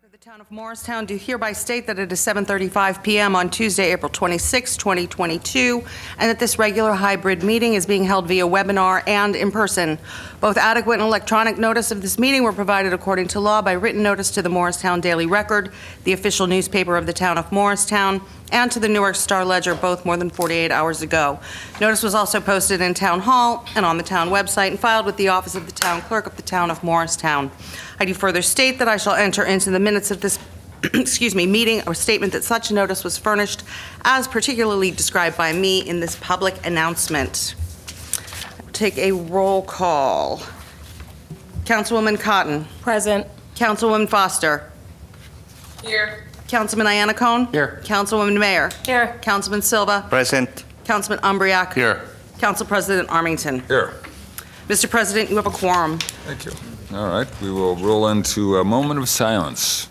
The Town of Morristown do hereby state that it is 7:35 p.m. on Tuesday, April 26, 2022, and that this regular hybrid meeting is being held via webinar and in person. Both adequate and electronic notice of this meeting were provided according to law by written notice to the Morristown Daily Record, the official newspaper of the Town of Morristown, and to the Newark Star Ledger, both more than 48 hours ago. Notice was also posted in Town Hall and on the town website and filed with the office of the Town Clerk of the Town of Morristown. I do further state that I shall enter into the minutes of this meeting a statement that such notice was furnished as particularly described by me in this public announcement. Take a roll call. Councilwoman Cotton. Present. Councilwoman Foster. Here. Councilman Iannacone. Here. Councilwoman Mayer. Here. Councilman Silva. Present. Councilman Umbriak. Here. Council President Armington. Here. Mr. President, you have a quorum. Thank you. All right, we will roll into a moment of silence.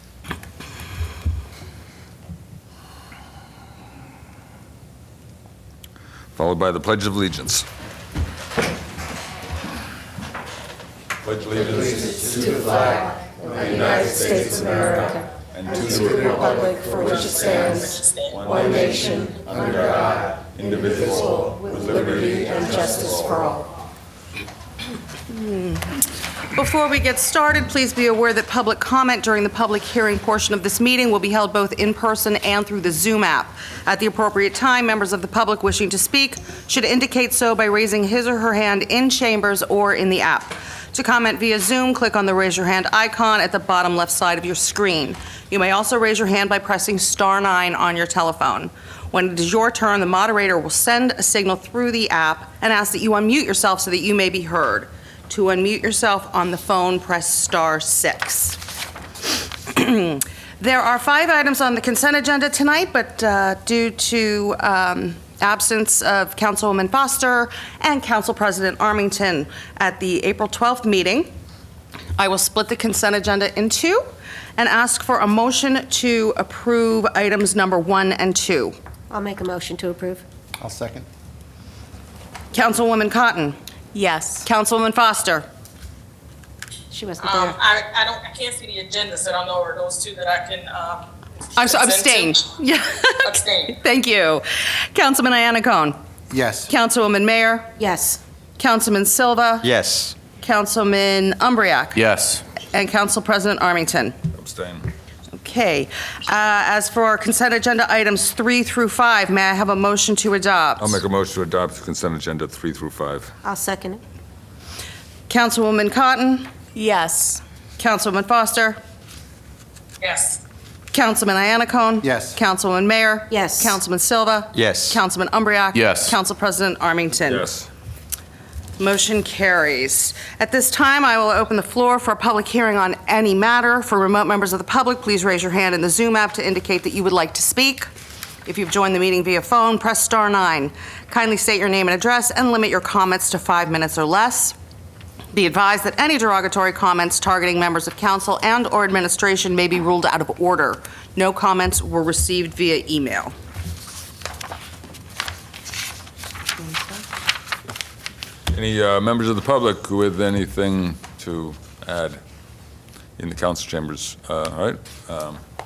Followed by the Pledge of Allegiance. Pledge allegiance To the flag of the United States of America and and to the republic for which it stands, one nation, under God, indivisible, with liberty and justice for all. Before we get started, please be aware that public comment during the public hearing portion of this meeting will be held both in person and through the Zoom app. At the appropriate time, members of the public wishing to speak should indicate so by raising his or her hand in chambers or in the app. To comment via Zoom, click on the raise your hand icon at the bottom left side of your screen. You may also raise your hand by pressing *9 on your telephone. When it is your turn, the moderator will send a signal through the app and ask that you unmute yourself so that you may be heard. To unmute yourself on the phone, press *6. There are 5 items on the consent agenda tonight, but due to absence of Councilwoman Foster and Council President Armington at the April 12th meeting, I will split the consent agenda in 2 and ask for a motion to approve items number 1 and 2. I'll make a motion to approve. I'll second. Councilwoman Cotton. Yes. Councilwoman Foster. She wasn't there. I can't see the agenda, so I don't know, are those two that I can, Abstain. Yeah. Abstain. Thank you. Councilman Iannacone. Yes. Councilwoman Mayer. Yes. Councilman Silva. Yes. Councilman Umbriak. Yes. And Council President Armington. abstain. Okay. As for our consent agenda items 3 through 5, may I have a motion to adopt? I'll make a motion to adopt the consent agenda 3 through 5. I'll second it. Councilwoman Cotton. Yes. Councilwoman Foster. Yes. Councilman Iannacone. Yes. Councilwoman Mayer. Yes. Councilman Silva. Yes. Councilman Umbriak. Yes. Council President Armington. Yes. Motion carries. At this time, I will open the floor for a public hearing on any matter. For remote members of the public, please raise your hand in the Zoom app to indicate that you would like to speak. If you've joined the meeting via phone, press *9. Kindly state your name and address and limit your comments to 5 minutes or less. Be advised that any derogatory comments targeting members of council and/or administration may be ruled out of order. No comments were received via email. Any members of the public with anything to add in the council chambers? All right,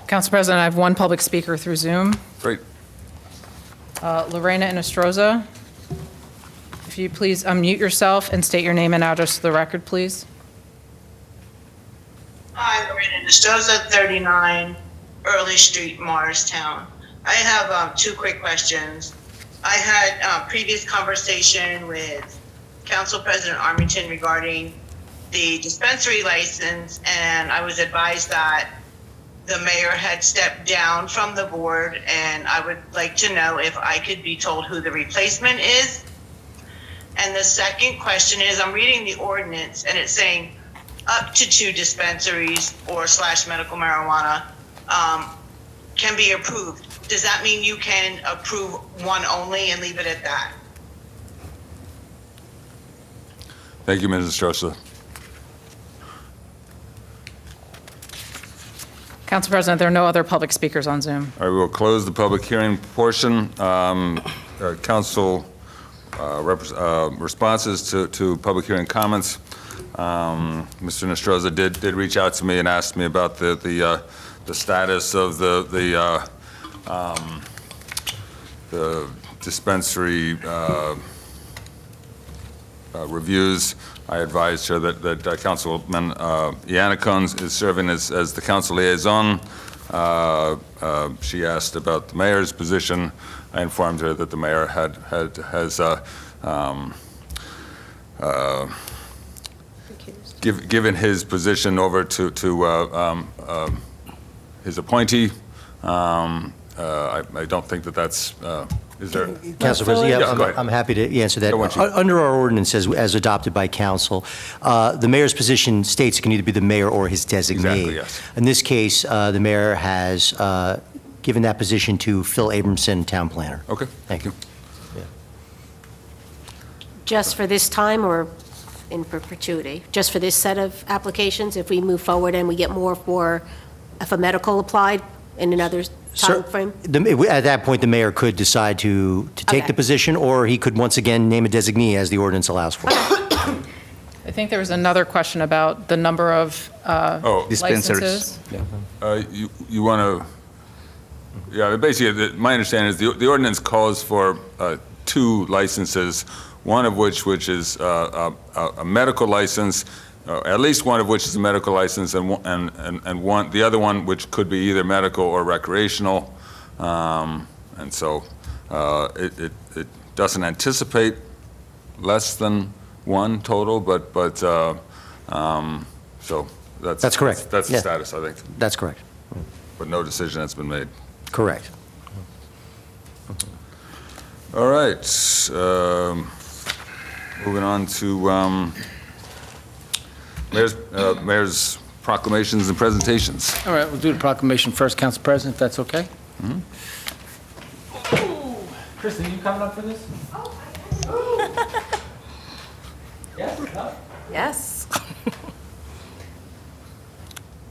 Council President, I have one public speaker through Zoom, great. Lorena Inostroza. If you please unmute yourself and state your name and address to the record, please. Hi, Lorena Inostroza, 39 Early Street, Morristown. I have 2 quick questions. I had a previous conversation with Council President Armington regarding the dispensary license, and I was advised that the mayor had stepped down from the board, and I would like to know if I could be told who the replacement is. And the second question is, I'm reading the ordinance, and it's saying up to 2 dispensaries or / medical marijuana can be approved. Does that mean you can approve 1 only and leave it at that? Thank you, Mrs. Strosa. Council President, there are no other public speakers on Zoom. All right, we will close the public hearing portion. Council responses to public hearing comments. Mr. Nostroza did reach out to me and asked me about the the status of the dispensary reviews. I advised her that Councilman Yannicone is serving as the council liaison. She asked about the mayor's position. I informed her that the mayor has given his position over to his appointee. I don't think that's, is there? Council President, Yeah, yeah, go ahead. I'm happy to answer that. Go on, Chief. Under our ordinance, as adopted by council, the mayor's position states it can either be the mayor or his designee. Exactly, yes. In this case, the mayor has given that position to Phil Abramson, town planner. Okay, Thank you. Just for this time or in perpetuity? Just for this set of applications, if we move forward and we get more if a medical applied in another Sir, timeframe? At that point, the mayor could decide to take Okay. the position, or he could once again name a designee as the ordinance allows for. I think there was another question about the number of Oh, licenses. you want to, yeah, basically, my understanding is the ordinance calls for 2 licenses, one of which is a medical license, at least one of which is a medical license, and one, the other one, which could be either medical or recreational. And so it doesn't anticipate less than 1 total, but so That's correct. That's the Yeah. status, I think, That's correct. but no decision has been made. Correct. All right, moving on to mayor's proclamations and presentations. All right, we'll do the proclamation first, Council President, if that's okay? Kristen, you coming up for this? Yes.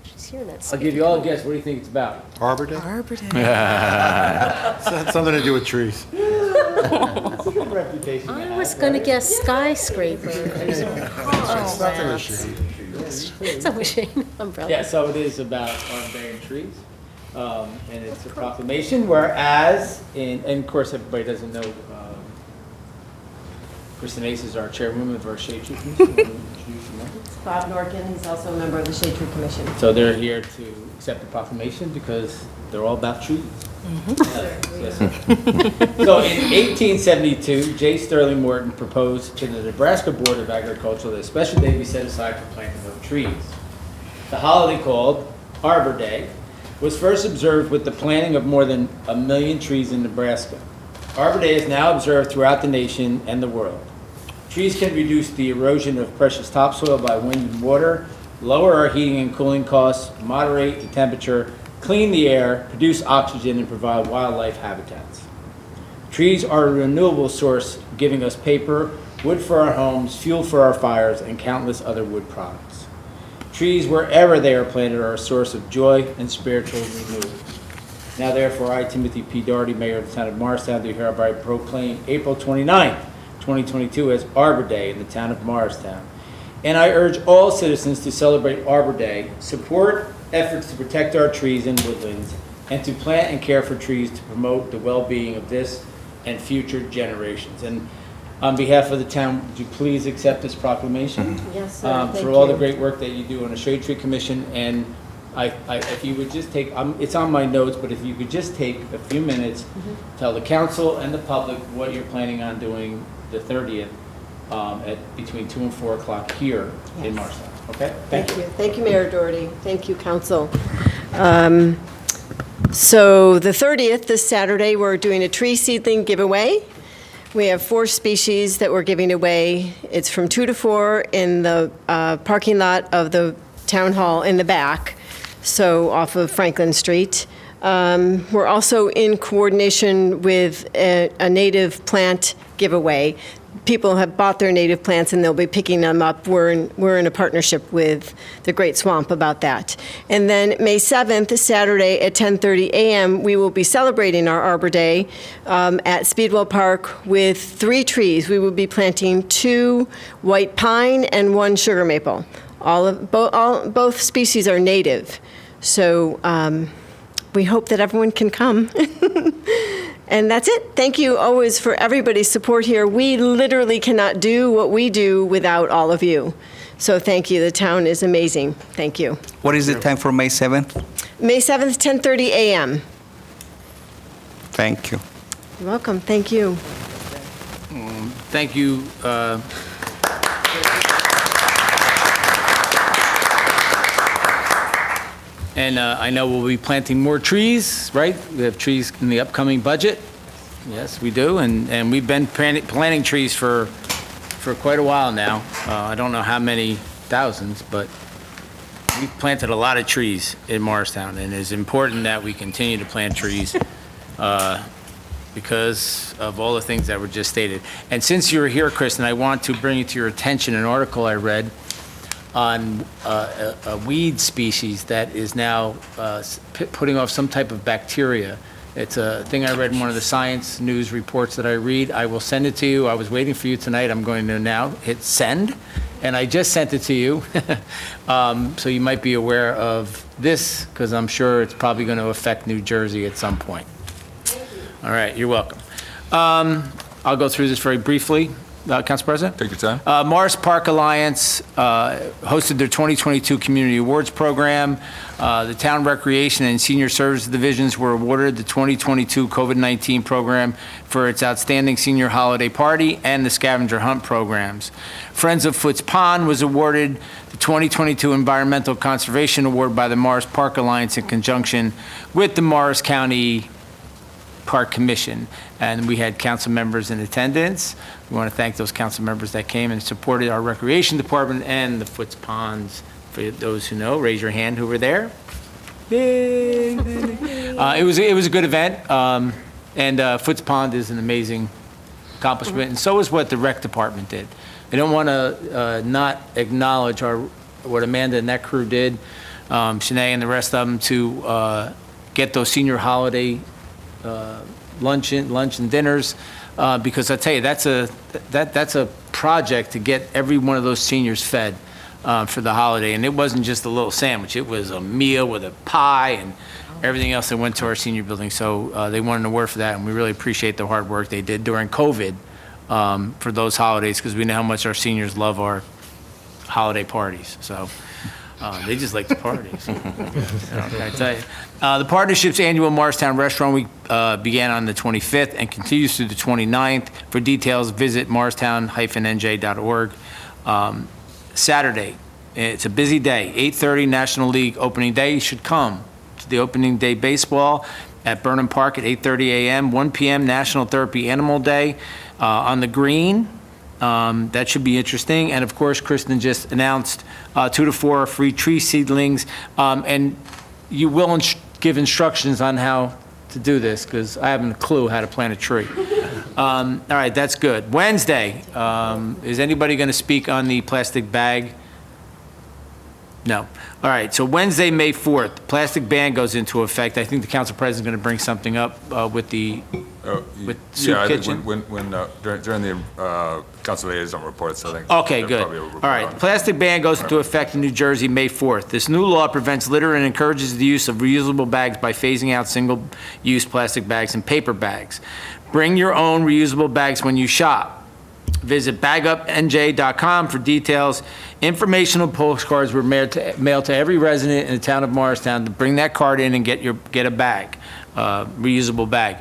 She's here, that's. I'll give you all a guess. What do you think it's about? Arbor Day? Arbor Day. That's something to do with trees. Good reputation. I was going to guess skyscraper. It's nothing to shade. It's a machine umbrella. Yeah, so it is about Arbor trees. And it's a proclamation, whereas, and of course, everybody doesn't know, Kristen Ace is our chairwoman of our Shade Tree Commission. Want to introduce the member? Bob Norkin, he's also a member of the Shade Tree Commission. So they're here to accept the proclamation because they're all about trees. Yes, sir. So in 1872, J. Sterling Morton proposed to the Nebraska Board of Agriculture that a special day be set aside for planting of trees. The holiday, called Arbor Day, was first observed with the planting of more than 1 million trees in Nebraska. Arbor Day is now observed throughout the nation and the world. Trees can reduce the erosion of precious topsoil by wind and water, lower our heating and cooling costs, moderate the temperature, clean the air, produce oxygen, and provide wildlife habitats. Trees are a renewable source, giving us paper, wood for our homes, fuel for our fires, and countless other wood products. Trees, wherever they are planted, are a source of joy and spiritual renewal. Now therefore, I, Timothy P. Doherty, Mayor of the Town of Morristown, do hereby proclaim April 29th, 2022 as Arbor Day in the Town of Morristown. And I urge all citizens to celebrate Arbor Day, support efforts to protect our trees and woodlands, and to plant and care for trees to promote the well-being of this and future generations. And on behalf of the town, would you please accept this proclamation? Yes, sir. Thank For all the you. great work that you do on the Shade Tree Commission, and if you would just take, it's on my notes, but if you could just take a few minutes, tell the council and the public what you're planning on doing the 30th at between 2 and 4 o'clock here in Morristown, okay? Thank you. Thank you, Mayor Doherty. Thank you, council. So the 30th, this Saturday, we're doing a tree seedling giveaway. We have 4 species that we're giving away. It's from 2 to 4 in the parking lot of the town hall in the back, so off of Franklin Street. We're also in coordination with a native plant giveaway. People have bought their native plants and they'll be picking them up. We're in a partnership with the Great Swamp about that. And then May 7th, Saturday at 10:30 a.m., we will be celebrating our Arbor Day at Speedwell Park with 3 trees. We will be planting 2 white pine and 1 sugar maple. Both species are native. So we hope that everyone can come. And that's it. Thank you always for everybody's support here. We literally cannot do what we do without all of you. So thank you. The town is amazing. Thank you. What is the time for May 7th? May 7th, 10:30 a.m. Thank you. You're welcome. Thank you. Thank you. And I know we'll be planting more trees, right? We have trees in the upcoming budget. Yes, we do. And we've been planting trees for quite a while now. I don't know how many thousands, but we've planted a lot of trees in Morristown. And it's important that we continue to plant trees because of all the things that were just stated. And since you're here, Kristen, I want to bring to your attention an article I read on a weed species that is now putting off some type of bacteria. It's a thing I read in one of the science news reports that I read. I will send it to you. I was waiting for you tonight. I'm going to now hit send, and I just sent it to you. So you might be aware of this, because I'm sure it's probably going to affect New Jersey at some point. All right, you're welcome. I'll go through this very briefly. Council President? Take your time. Morris Park Alliance hosted their 2022 Community Awards Program. The Town Recreation and Senior Services Divisions were awarded the 2022 COVID-19 program for its outstanding senior holiday party and the scavenger hunt programs. Friends of Foots Pond was awarded the 2022 Environmental Conservation Award by the Morris Park Alliance in conjunction with the Morris County Park Commission, and we had council members in attendance. We want to thank those council members that came and supported our recreation department and the Foots Ponds. For those who know, raise your hand who were there. Yay. It was a good event, and Foots Pond is an amazing accomplishment, and so is what the rec department did. I don't want to not acknowledge what Amanda and that crew did, Shanae and the rest of them, to get those senior holiday lunch and dinners, because I tell you, that's a project to get every one of those seniors fed for the holiday. And it wasn't just a little sandwich, it was a meal with a pie and everything else that went to our senior building. So they won an award for that, and we really appreciate the hard work they did during COVID for those holidays, because we know how much our seniors love our holiday parties. So they just like the parties. I tell you. The partnership's annual Morristown Restaurant Week began on the 25th and continues through the 29th. For details, visit morristown-nj.org. Saturday, it's a busy day, 8:30 National League opening day. You should come to the opening day baseball at Burnham Park at 8:30 a.m., 1 p.m. National Therapy Animal Day on the green. That should be interesting. And of course, Kristen just announced 2 to 4 free tree seedlings. And you will give instructions on how to do this, because I haven't a clue how to plant a tree. All right, that's good. Wednesday, is anybody going to speak on the plastic bag? No. All right, so Wednesday, May 4th, the plastic ban goes into effect. I think the council president's going to bring something up with Soup I Kitchen. think during the council liaison reports, I think. Okay, there'll good. probably a report All right, on the it. plastic ban goes into effect in New Jersey May 4th. This new law prevents litter and encourages the use of reusable bags by phasing out single-use plastic bags and paper bags. Bring your own reusable bags when you shop. Visit bagupnj.com for details. Informational postcards were mailed to every resident in the town of Morristown to bring that card in and get a bag, reusable bag.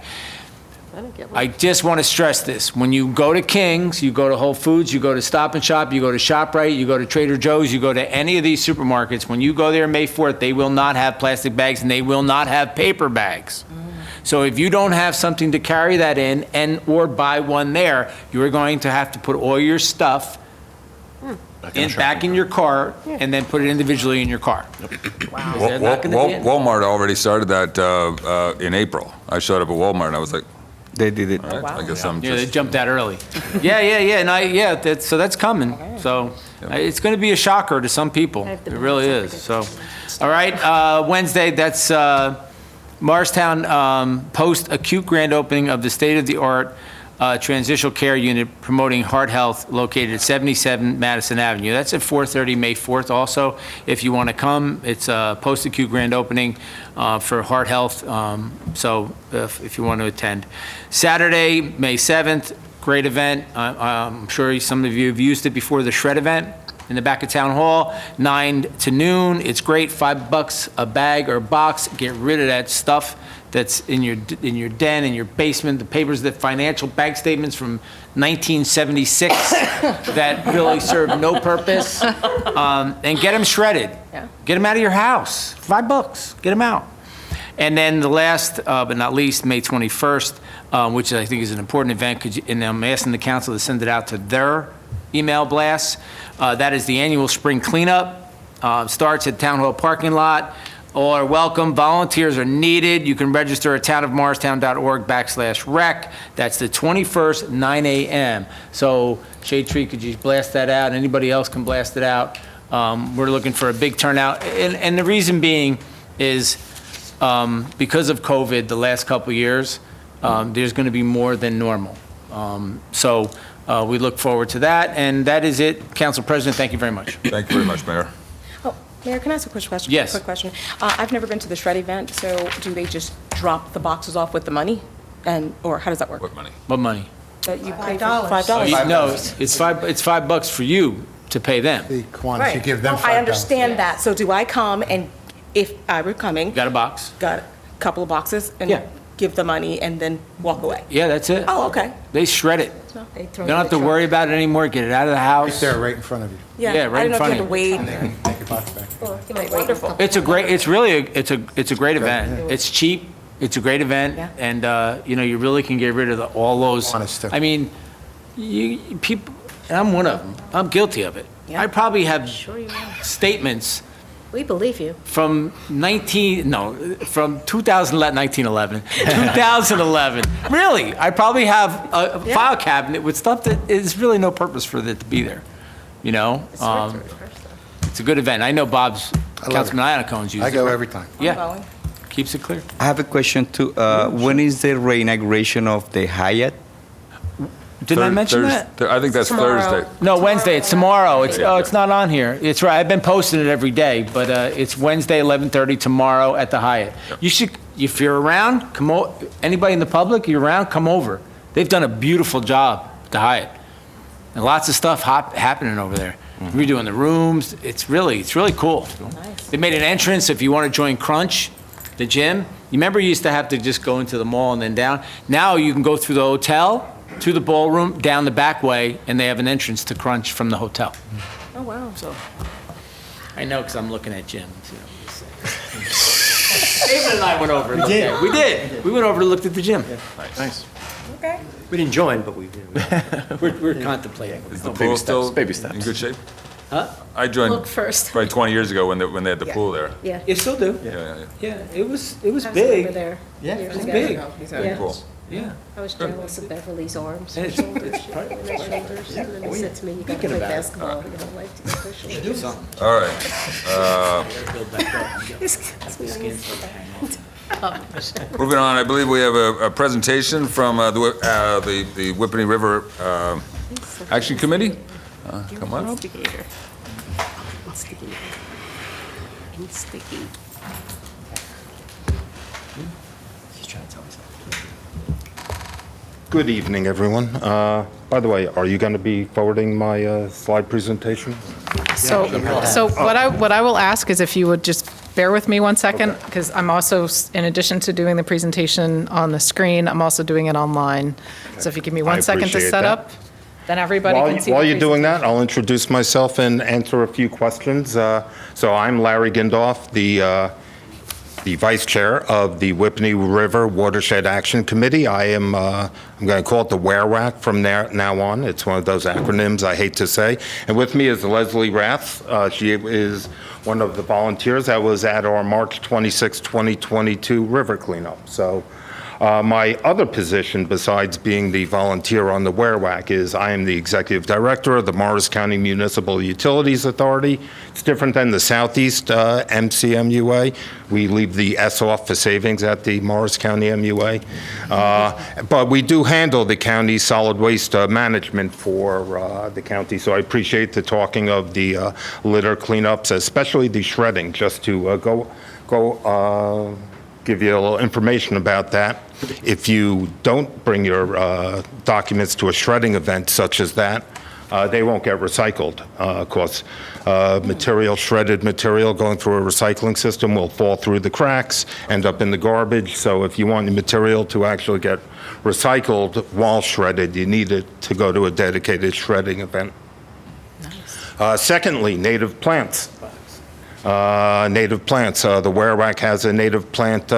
I just want to stress this. When you go to King's, you go to Whole Foods, you go to Stop and Shop, you go to ShopRite, you go to Trader Joe's, you go to any of these supermarkets, when you go there May 4th, they will not have plastic bags and they will not have paper bags. So if you don't have something to carry that in or buy one there, you are going to have to put all your stuff back in your car and then put it individually in your car. Wow. Is that not gonna be it? Walmart already started that in April. I showed up at Walmart and I was like, They did it. all right, I guess I'm Yeah, they just. jumped out early. Yeah, so that's coming. So it's going to be a shocker to some people. It really is. So, all right, Wednesday, that's Morristown post-acute grand opening of the state-of-the-art transitional care unit promoting heart health located at 77 Madison Avenue. That's at 4:30 May 4th also. If you want to come, it's a post-acute grand opening for heart health, so if you want to attend. Saturday, May 7th, great event. I'm sure some of you have used it before, the Shred event in the back of Town Hall, 9 to noon. It's great, $5 a bag or box. Get rid of that stuff that's in your den, in your basement, the papers, the financial bank statements from 1976 that really serve no purpose, and get them shredded. Yeah. Get them out of your house. $5, get them out. And then the last, but not least, May 21st, which I think is an important event, and I'm asking the council to send it out to their email blasts. That is the annual spring cleanup. Starts at Town Hall parking lot. All are welcome. Volunteers are needed. You can register at townofmorristown.org/rec. That's the 21st, 9 a.m. So Shade Tree, could you blast that out? Anybody else can blast it out. We're looking for a big turnout. And the reason being is because of COVID the last couple of years, there's going to be more than normal. So we look forward to that. And that is it. Council President, thank you very much. Thank you very much, Mayor. Oh, Mayor, can I ask a quick question? Yes. Quick question. I've never been to the Shred event, so do they just drop the boxes off with the money? Or how does that work? What money? What money? That you pay for $5? No, it's $5 for you to pay them. The quantity, you give them $5. I understand that. So do I come and if I were coming, Got a box? got a couple of boxes and Yeah. give the money and then walk away? Yeah, that's it. Oh, okay. They shred it. They You throw don't have to worry about it anymore. Get it out of the Right house. there, right in front of you. Yeah, right in front of I didn't know if you had to wait. Take your box back. Wonderful. It's a great, it's really, it's a great event. It's cheap. It's a great event. Yeah. And, you really can get rid of all those. Honest stuff. I mean, people, and I'm one of them. I'm guilty of it. Yeah. I probably have Sure you are. statements We believe you. from 1911, 2011. Really, I probably have a file cabinet with stuff that is really no purpose for it to be there, It's hard to reverse that. It's a good event. I know Councilman Iannacone's used it. I go every time. Yeah, Going. keeps it clear. I have a question too. When is the re-inauguration of the Hyatt? Didn't I mention that? I think that's Tomorrow. Thursday. No, Wednesday, it's tomorrow. It's not on here. It's right, I've been posting it every day, but it's Wednesday, 11:30, tomorrow at the Hyatt. You should, if you're around, anybody in the public, you're around, come over. They've done a beautiful job at the Hyatt. And lots of stuff happening over there. Redoing the rooms, it's really cool. They made an entrance if you want to join Crunch, the gym. You remember you used to have to just go into the mall and then down? Now you can go through the hotel, to the ballroom, down the back way, and they have an entrance to Crunch from the hotel. Oh, wow. So, I know because I'm looking at Jim. David and I went over and looked at it. We did. We went over and looked at the gym. Nice. Okay. We didn't join, but we did. We're contemplating. Is the pool still in good shape? Huh? I joined Look first. probably 20 years ago when they had the pool there. Yeah. You still do. Yeah. Yeah, it was I was over big. there. Yeah, it years was ago. big. Yeah. Cool. Yeah. I was jealous of Beverly's arms And and it's- shoulders. it's part- And her shoulders. And then he said to me, you gotta Thinking play about it. basketball. You don't like to get pushed. Do something. All right. Moving on, I believe we have a presentation from the Whippany River Action Committee. Come on up. Instigator. Instigator. Instigator. Good evening, everyone. By the way, are you going to be forwarding my slide presentation? So what I will ask is if you would just bear with me one second, because I'm also, in addition to doing the presentation on the screen, I'm also doing it online. So if you give me I 1 second to appreciate set that. up, then everybody can see. While the you're doing that, I'll introduce myself and answer a few questions. So I'm Larry Gindoff, the Vice Chair of the Whippany River Watershed Action Committee. I'm going to call it the WARWAC from now on. It's one of those acronyms I hate to say. And with me is Leslie Rath. She is one of the volunteers that was at our March 26, 2022 river cleanup. So My other position, besides being the volunteer on the WERWAC, is I am the executive director of the Morris County Municipal Utilities Authority. It's different than the Southeast MCMUA. We leave the S off for savings at the Morris County MUA. But we do handle the county's solid waste management for the county, so I appreciate the talking of the litter cleanups, especially the shredding, just to give you a little information about that. If you don't bring your documents to a shredding event such as that, they won't get recycled. Of course, shredded material going through a recycling system will fall through the cracks, end up in the garbage. So if you want your material to actually get recycled while shredded, you need it to go to a dedicated shredding event. Secondly, native plants. Native plants. The WERWAC has a native plant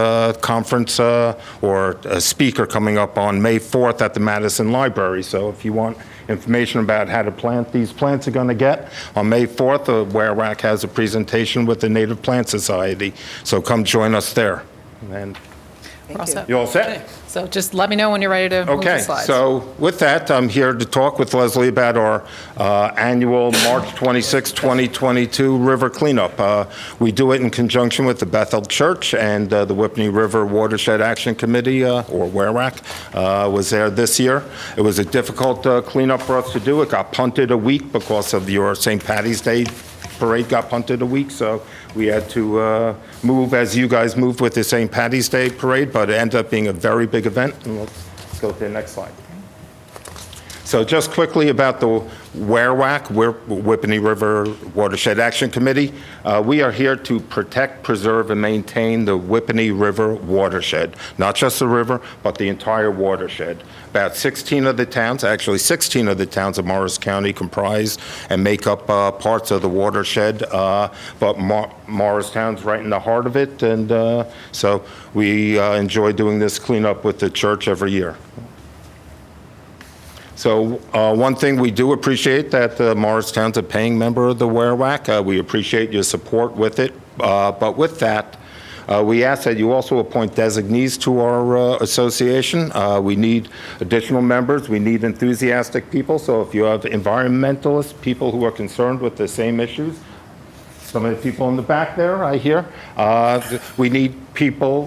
conference or a speaker coming up on May 4th at the Madison Library. So if you want information about how to plant these plants are going to get, on May 4th, the WERWAC has a presentation with the Native Plant Society. So come join us there. And We're all set. you all set? So just let me know when you're ready to move the Okay, slides. so with that, I'm here to talk with Leslie about our annual March 26, 2022 river cleanup. We do it in conjunction with the Bethel Church, and the Whippany River Watershed Action Committee, or WERWAC, was there this year. It was a difficult cleanup for us to do. It got punted a week because of your St. Patty's Day parade got punted a week, so we had to move as you guys moved with the St. Patty's Day parade, but it ended up being a very big event. And let's go to the next slide. So just quickly about the WERWAC, Whippany River Watershed Action Committee. We are here to protect, preserve, and maintain the Whippany River watershed. Not just the river, but the entire watershed. About 16 of the towns, actually 16 of the towns of Morris County comprise and make up parts of the watershed, but Morristown's right in the heart of it, and so we enjoy doing this cleanup with the church every year. So one thing we do appreciate that Morristown's a paying member of the WERWAC. We appreciate your support with it. But with that, we ask that you also appoint designees to our association. We need additional members. We need enthusiastic people. So if you have environmentalists, people who are concerned with the same issues, some of the people in the back there, I hear, we need people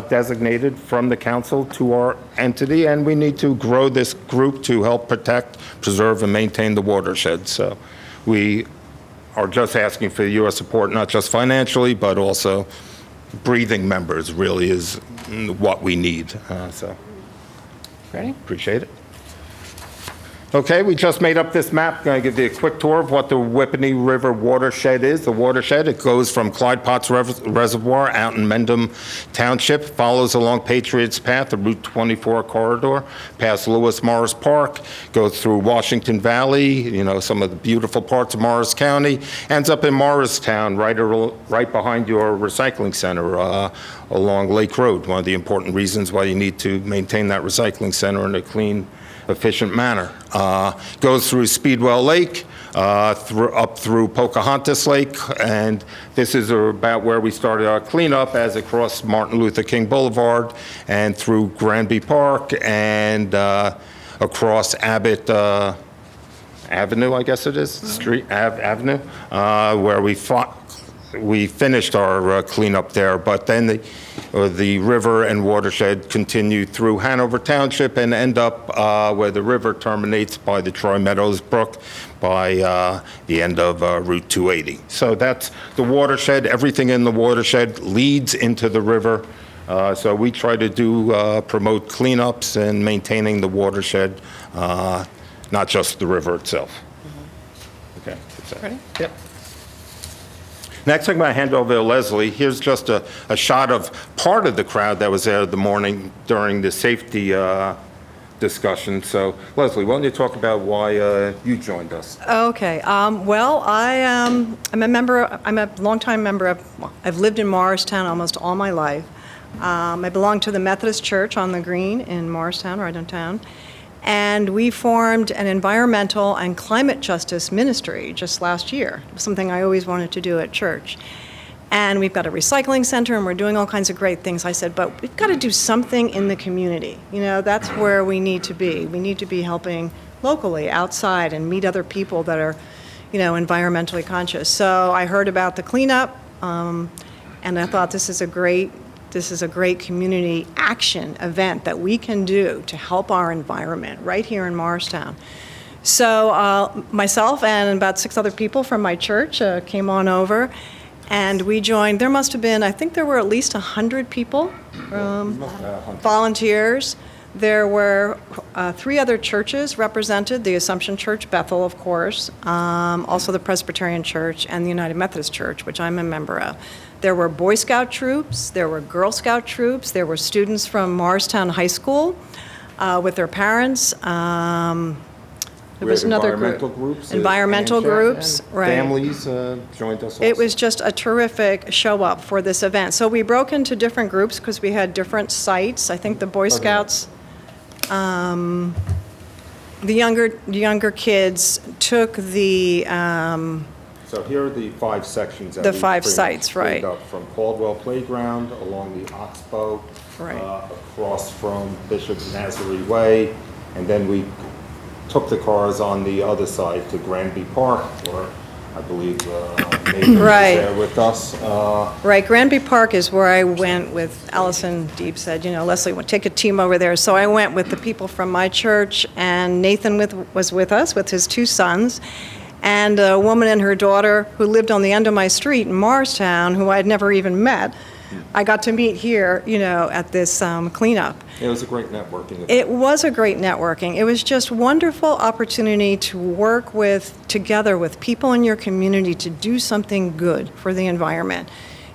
designated from the council to our entity, and we need to grow this group to help protect, preserve, and maintain the watershed. So we are just asking for your support, not just financially, but also breathing members really is what we need. So Ready? appreciate it. Okay, we just made up this map. Going to give you a quick tour of what the Whippany River watershed is. The watershed, it goes from Clyde Potts Reservoir out in Mendham Township, follows along Patriots Path, the Route 24 corridor, past Lewis Morris Park, goes through Washington Valley, you know, some of the beautiful parts of Morris County, ends up in Morristown, right behind your recycling center along Lake Road. One of the important reasons why you need to maintain that recycling center in a clean, efficient manner. Goes through Speedwell Lake, up through Pocahontas Lake, and this is about where we started our cleanup as it crossed Martin Luther King Boulevard and through Granby Park and across Abbott Avenue, I guess it is, Street Avenue, where we finished our cleanup there, but then the river and watershed continue through Hanover Township and end up where the river terminates by the Troy Meadows Brook by the end of Route 280. So that's the watershed. Everything in the watershed leads into the river. So we try to promote cleanups and maintaining the watershed, not just the river itself. Okay. Ready? Yep. Next, I'm going to hand over to Leslie. Here's just a shot of part of the crowd that was there the morning during the safety discussion. So, Leslie, why don't you talk about why you joined us? Okay. Well, I'm a member. I'm a longtime member of. I've lived in Morristown almost all my life. I belong to the Methodist Church on the Green in Morristown, right downtown. And we formed an environmental and climate justice ministry just last year, something I always wanted to do at church. And we've got a recycling center, and we're doing all kinds of great things. I said, but we've got to do something in the community. You know, that's where we need to be. We need to be helping locally, outside, and meet other people that are, you know, environmentally conscious. So I heard about the cleanup, and I thought this is a great community action event that we can do to help our environment right here in Morristown. So myself and about 6 other people from my church came on over, and we joined. There must have been, I think there were at least 100 people, volunteers. There were 3 other churches represented, the Assumption Church, Bethel, of course, also the Presbyterian Church, and the United Methodist Church, which I'm a member of. There were Boy Scout troops, there were Girl Scout troops, there were students from Morristown High School with their parents. There was another group. Environmental groups, right. Families joined us also. It was just a terrific show up for this event. So we broke into different groups because we had different sites. I think the Boy Scouts, the younger kids took the, So here are the 5 sections. That The we 5 pretty sites, much cleaned right. up, from Caldwell Playground along the Oxbow, Right. across from Bishop Nazarene Way, and then we took the cars on the other side to Granby Park, where I believe Nathan Right. was there with us. right, Granby Park is where I went with, Allison Deep said, you know, Leslie, we'll take a team over there. So I went with the people from my church, and Nathan was with us with his 2 sons, and a woman and her daughter who lived on the end of my street in Morristown, who I'd never even met. I got to meet here, you know, at this cleanup. It was a great networking event. It was a great networking. It was just wonderful opportunity to work together with people in your community to do something good for the environment.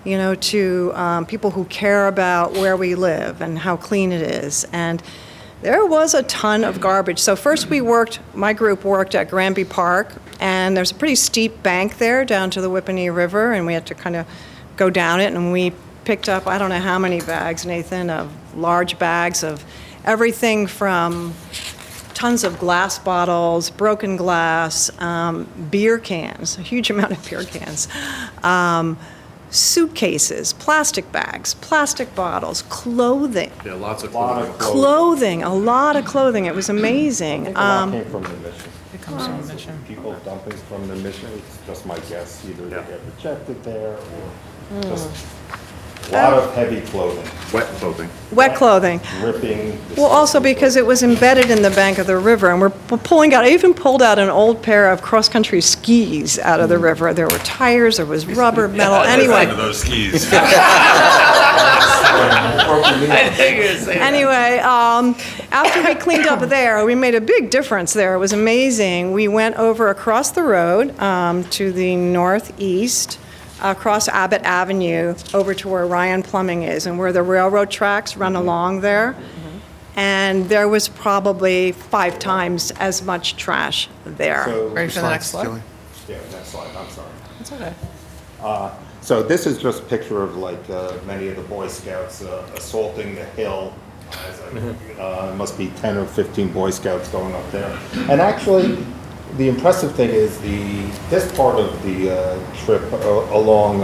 You know, to people who care about where we live and how clean it is. And there was a ton of garbage. So first my group worked at Granby Park, and there's a pretty steep bank there down to the Whippany River, and we had to kind of go down it, and we picked up, I don't know how many bags, Nathan, of large bags of everything from tons of glass bottles, broken glass, beer cans, a huge amount of beer cans, suitcases, plastic bags, plastic bottles, clothing. Yeah, lots of A lot of Clothing, a lot of clothing. It was amazing. A lot came from the mission. It comes from the mission. People dumping from the mission, it's just my guess, either they get rejected there or just a lot of heavy clothing, Wet clothing. Wet clothing. dripping. Well, also because it was embedded in the bank of the river, and we're pulling out, I even pulled out an old pair of cross-country skis out of the river. There were tires, there was rubber, metal, anyway. Those skis. Anyway, after we cleaned up there, we made a big difference there. It was amazing. We went over across the road to the northeast, across Abbott Avenue, over to where Ryan Plumbing is, and where the railroad tracks run along there. And there was probably 5 times as much trash there. So- Ready for the next slide? Yeah, next slide, I'm sorry. It's okay. So this is just a picture of like many of the Boy Scouts assaulting the hill. Must be 10 or 15 Boy Scouts going up there. And actually, the impressive thing is this part of the trip along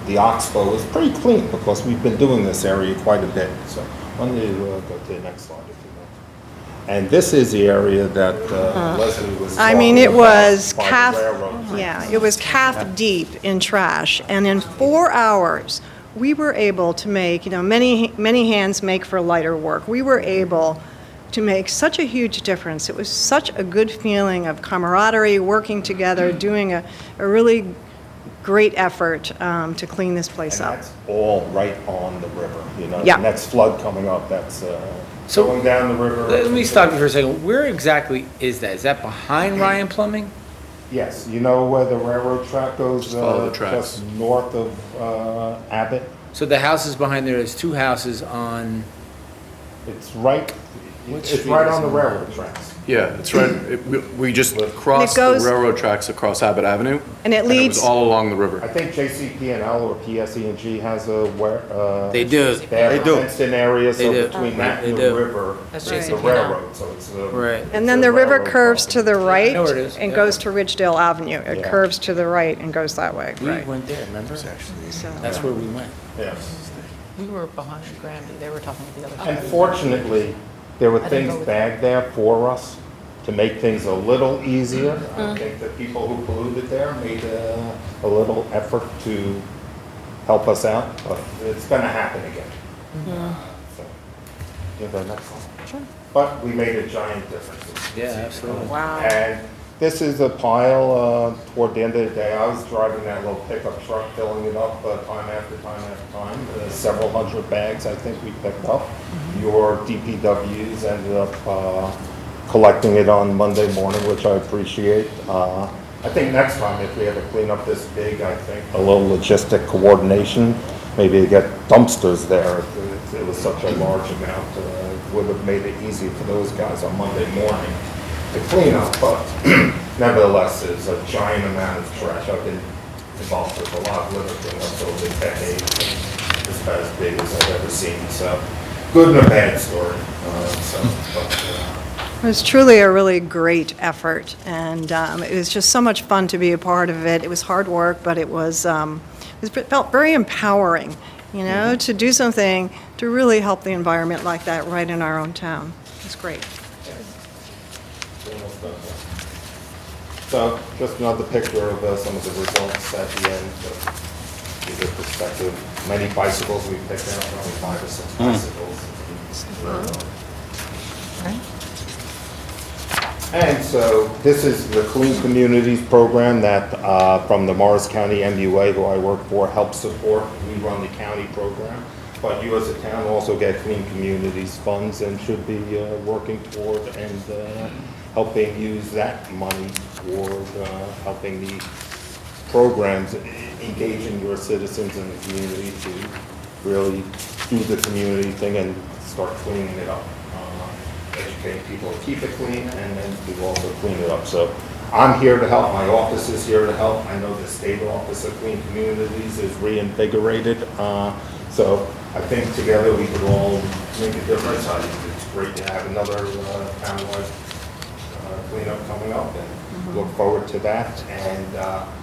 the Oxbow is pretty clean because we've been doing this area quite a bit. So why don't you go to the next slide if you will. And this is the area that Leslie was I mean, talking it was about by the calf, railroad tracks. yeah, it was calf deep in trash. And in 4 hours, we were able to make, you know, many hands make for lighter work. We were able to make such a huge difference. It was such a good feeling of camaraderie, working together, doing a really great effort to clean this place And up. that's all right on the river, you know. Yeah. The next flood coming up, that's So- going down the river. Let me stop you for a second. Where exactly is that? Is that behind Ryan Plumbing? Yes, you know where the railroad track goes? Just follow the tracks. Just north of Abbott. So the houses behind there, there's 2 houses on, It's right, What it's street right is on the it? railroad tracks. Yeah, it's right, we just crossed the goes- railroad tracks across Abbott Avenue. And it was leads- all along the river. I think JCP&L or PSE&G has a where, They do. they have They a do. fenced-in area, They so do. between Right. that They and the do. river, That's it's the JCP&L. railroad, so it's a. Right. And then the river railroad curves to the right know where it is, and yeah. goes to Ridgedale Avenue. It Yeah. curves to the right and goes that way, We right? went there, remember? So- That's where we went. Yeah. We were behind Granby, they were talking to the other side. Unfortunately, there were I didn't things go with bagged there for us to make things a little easier. I Mm. think the people who polluted there made a little effort to help us out, but it's gonna happen again. So, yeah, the next one. But we made a giant difference. Yeah, absolutely. Wow. And this is a pile, toward the end of the day, I was driving that little pickup truck, filling it up time after time after time. Several hundred bags, I think we picked up. Your DPWs ended up collecting it on Monday morning, which I appreciate. I think next time, if we have a cleanup this big, I think a little logistic coordination, maybe to get dumpsters there. It was such a large amount, would have made it easy for those guys on Monday morning to clean up, but nevertheless, it's a giant amount of trash. I've been involved with a lot of litter cleanups over the decades, and it's about as big as I've ever seen, so good and a bad story. It was truly a really great effort, and it was just so much fun to be a part of it. It was hard work, but it felt very empowering, you know, to do something to really help the environment like that right in our own town. It's great. So just another picture of some of the results at the end, to give a perspective. Many bicycles we picked out, probably 5 or 6 bicycles. And so this is the Clean Communities program that from the Morris County MUA, who I work for, helps support. We run the county program. But you as a town also get Clean Communities funds and should be working toward and helping use that money toward helping the programs, engaging your citizens in the community to really do the community thing and start cleaning it up. Educating people to keep it clean and then to also clean it up. So I'm here to help. My office is here to help. I know the state office of Clean Communities is reinvigorated. So I think together we could all make a difference. I think it's great to have another townwide cleanup coming up and look forward to that. And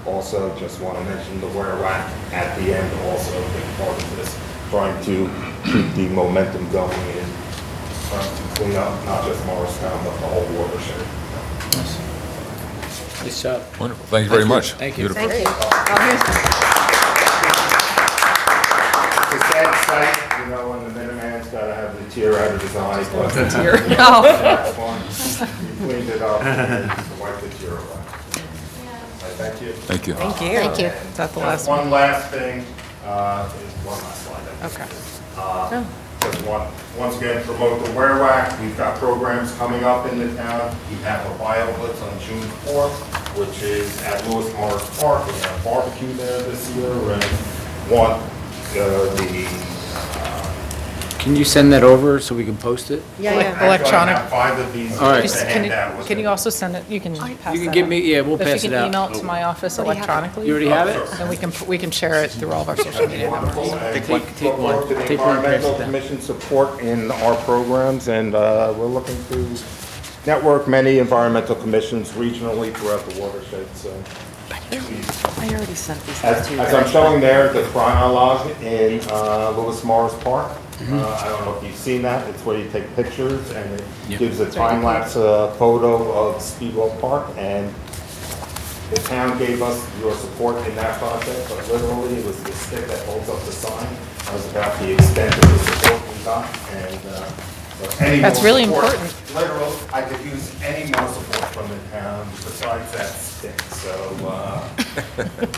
also just want to mention the WERWAC at the end, also a big part of this, trying to keep the momentum going and trying to clean up not just Morristown, but the whole watershed. Nice job. Wonderful. Thank you very much. Thank you. Beautiful. Thank you. It's a sad sight, you know, when the Minuteman's got to have the tear out of his eye. But tear. That's fun. You cleaned it up and wiped the tear away. Thank you. Thank you. Thank you. Thank you. Is that the last one? One last thing, is one last slide. I think. Okay. Just once again, promote the WERWAC. We've got programs coming up in the town. We have a bio blitz on June 4th, which is at Lewis Morris Park. We have barbecue there this year and want Can you send that over so we can post it? Yeah, yeah. Electronic. I have 5 of these. All right. to Just, hand out with can me. you also send it, you can pass that You can give out. me, yeah, we'll pass If it you can out. email it to my office electronically. You already have it? Then we can share it through all of our social media Wonderful. networks. And Take one. look forward to the Take one and pass it Environmental down. Commission support in our programs, and we're looking to network many environmental commissions regionally throughout the watershed, so. I already sent these As to you. I'm showing there, the chronologue in Lewis Morris Park. I don't know if you've seen that. It's where you take pictures, and it gives a time-lapse photo of Speedwell Park, and the town gave us your support in that project, but literally, it was the stick that holds up the sign. That was about the extent of the support we got, and so any That's more really support- important. Literally, I could use any more support from the town besides that stick, so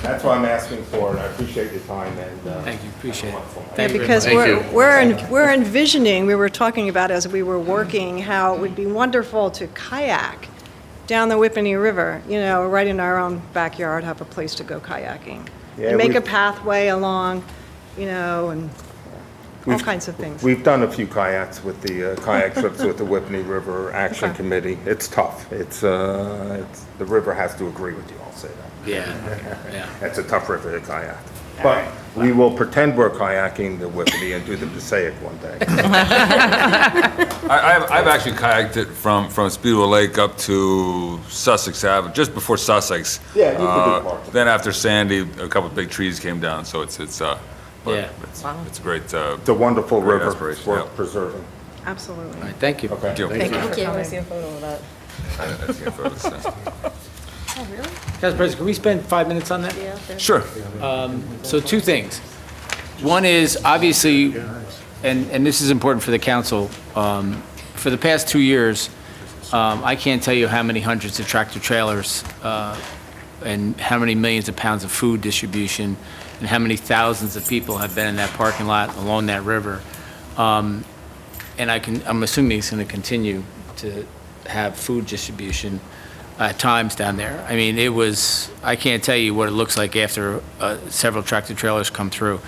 that's what I'm asking for, and I appreciate your time, and Thank you, appreciate it. Yeah, Thank you very because much. we're envisioning, we were talking about as we were working, how it would be wonderful to kayak down the Whippany River, you know, right in our own backyard, have a place to go kayaking. Yeah, And make we- a pathway along, you know, and all kinds of things. We've done a few kayaks with the kayak trips with the Whippany River Action Okay. Committee. It's tough. The river has to agree with you, I'll say that. Yeah. It's a tough river to kayak. But we will pretend we're kayaking the Whippany and do the Passaic one day. I've actually kayaked it from Speedwell Lake up to Sussex Avenue, just before Sussex. Yeah, you can do part. Then after Sandy, a couple of big trees came down, so it's it's great. It's a wonderful Great river. aspiration, It's worth yeah. preserving. Absolutely. All right, thank you. Thank you. I want to see a photo of that. That's the info, so. Council President, can we spend 5 minutes on that? Sure. So two things. One is, obviously, and this is important for the council, for the past 2 years, I can't tell you how many hundreds of tractor trailers and how many millions of pounds of food distribution and how many thousands of people have been in that parking lot along that river. And I'm assuming it's going to continue to have food distribution at times down there. I mean, I can't tell you what it looks like after several tractor trailers come through.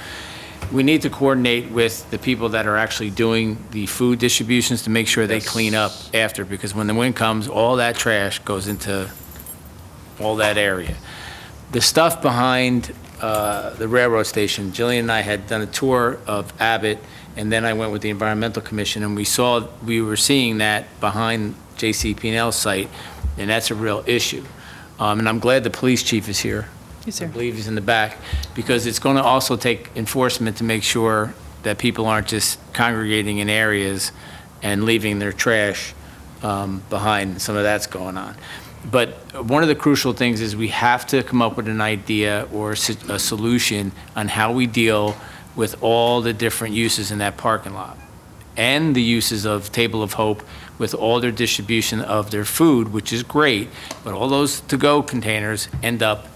We need to coordinate with the people that are actually doing the food distributions to make sure they clean up after, because when the wind comes, all that trash goes into all that area. The stuff behind the railroad station, Jillian and I had done a tour of Abbott, and then I went with the Environmental Commission, and we were seeing that behind J.C. P&L's site, and that's a real issue. And I'm glad the police chief is here. Yes, sir. I believe he's in the back, because it's going to also take enforcement to make sure that people aren't just congregating in areas and leaving their trash behind. Some of that's going on. But one of the crucial things is we have to come up with an idea or a solution on how we deal with all the different uses in that parking lot and the uses of Table of Hope with all their distribution of their food, which is great, but all those to-go containers end up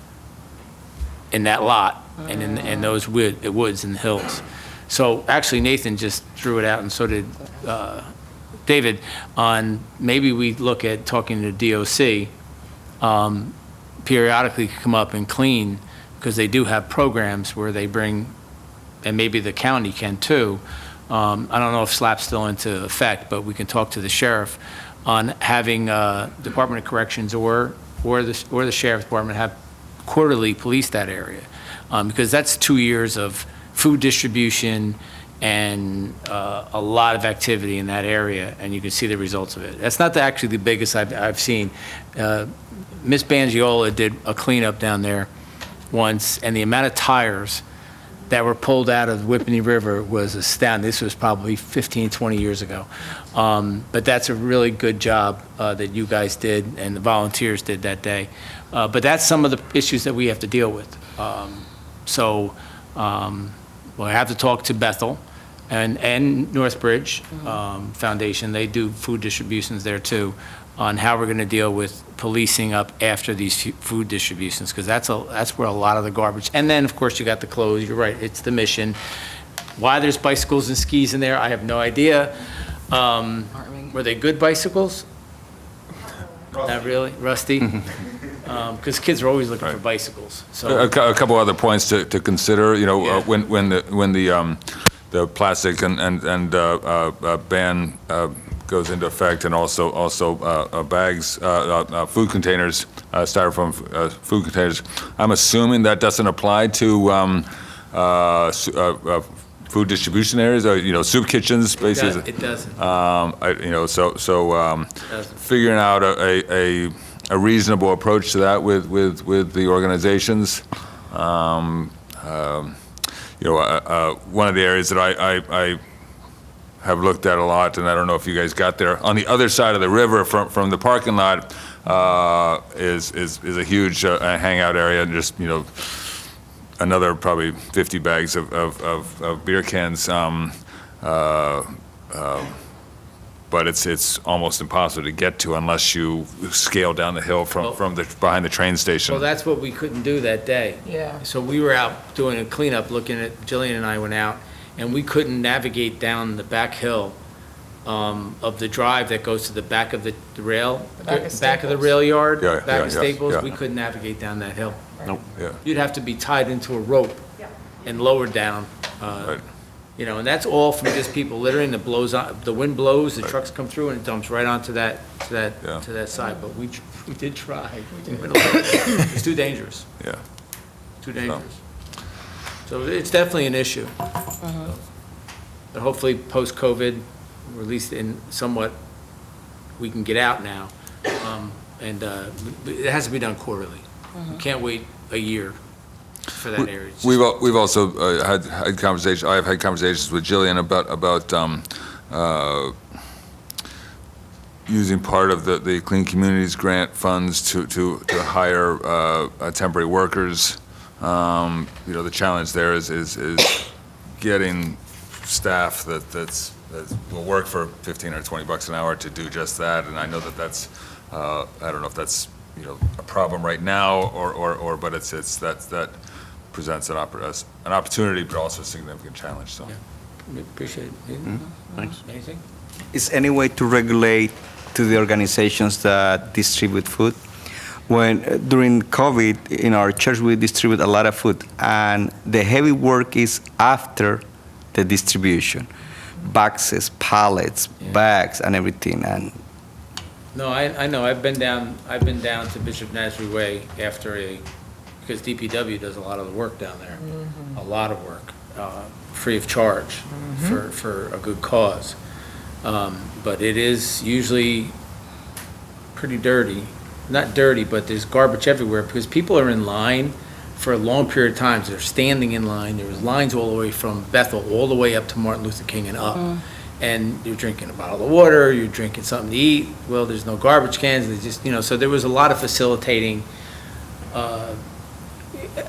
in that lot and in those woods and hills. So actually Nathan just threw it out, and so did David, on maybe we look at talking to DOC, periodically come up and clean, because they do have programs where they bring, and maybe the county can too. I don't know if SLAP's still into effect, but we can talk to the sheriff on having Department of Corrections or the Sheriff's Department have quarterly police that area, because that's 2 years of food distribution and a lot of activity in that area, and you can see the results of it. That's not actually the biggest I've seen. Miss Bangiola did a cleanup down there once, and the amount of tires that were pulled out of the Whippany River was astounding. This was probably 15, 20 years ago. But that's a really good job that you guys did and the volunteers did that day. But that's some of the issues that we have to deal with. We'll have to talk to Bethel and Northbridge Foundation. They do food distributions there too, on how we're going to deal with policing up after these food distributions, because that's where a lot of the garbage. And then, of course, you got the clothes. You're right, it's the Mission. Why there's bicycles and skis in there, I have no idea. Were they good bicycles? Not really? Rusty? Because kids are always looking for bicycles. So A couple other points to consider. You know, when the plastic and ban goes into effect, and also bags, food containers, styrofoam food containers. I'm assuming that doesn't apply to food distribution areas, or soup kitchens, basically. it doesn't. Figuring out a reasonable approach to that with the organizations. One of the areas that I have looked at a lot, and I don't know if you guys got there, on the other side of the river from the parking lot is a huge hangout area, and just another probably 50 bags of beer cans. But it's almost impossible to get to unless you scale down the hill from behind the train station. Well, that's what we couldn't do that day. Yeah. So we were out doing a cleanup, looking at, Jillian and I went out, and we couldn't navigate down the back hill of the drive that goes to the back of the rail, back of the rail yard, back of Staples. yeah. We couldn't navigate down that hill. Nope. Yeah. You'd have to be tied into a rope and lowered down. Right. You know, and that's all from just people littering, the wind blows, the trucks come through, and it dumps right onto that side. But we did try. It's too dangerous. Yeah. Too dangerous. So it's definitely an issue. But hopefully, post-COVID, or at least in somewhat, we can get out now. And it has to be done quarterly. We can't wait a year for that area. It's just- We've also had conversations, I have had conversations with Jillian about using part of the Clean Communities Grant funds to hire temporary workers. You know, the challenge there is getting staff that will work for 15 or 20 bucks an hour to do just that. And I know that's I don't know if that's, you know, a problem right now or but it's that presents an opportunity, but also a significant challenge. So. We appreciate it. Thanks. Anything? Is any way to regulate to the organizations that distribute food? When during COVID in our church we distribute a lot of food, and the heavy work is after the distribution, boxes, pallets, bags, and everything. And No, I know. I've been down to Bishop Nasri Way because DPW does a lot of the work down there, a lot of work, free of charge for a good cause. But it is usually pretty dirty. Not dirty, but there's garbage everywhere because people are in line for a long period of time. They're standing in line. There was lines all the way from Bethel all the way up to Martin Luther King and up. And you're drinking a bottle of water, you're drinking something to eat. Well, there's no garbage cans. They just, you know, so there was a lot of facilitating.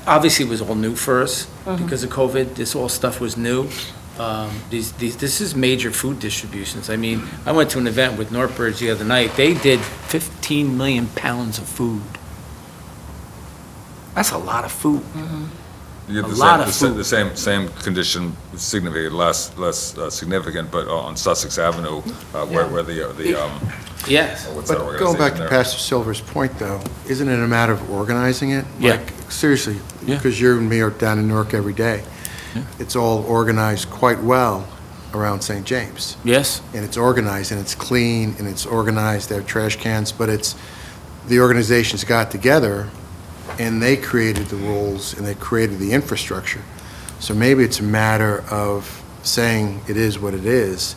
Obviously, it was all new for us because of COVID. This all stuff was new. This is major food distributions. I mean, I went to an event with Northbridge the other night. They did 15 million pounds of food. That's a lot of food. You get A lot of food. the same condition, significant, less significant, but on Sussex Avenue, where the Yes. what's that But going back to organization there? Pastor Silver's point, though, isn't it a matter of organizing it? Yeah. Like, seriously, Yeah. because you and me are down in Newark every day. Yeah. It's all organized quite well around St. James. Yes. And it's organized, and it's clean, and it's organized, they have trash cans, but the organizations got together, and they created the rules, and they created the infrastructure. So maybe it's a matter of saying it is what it is,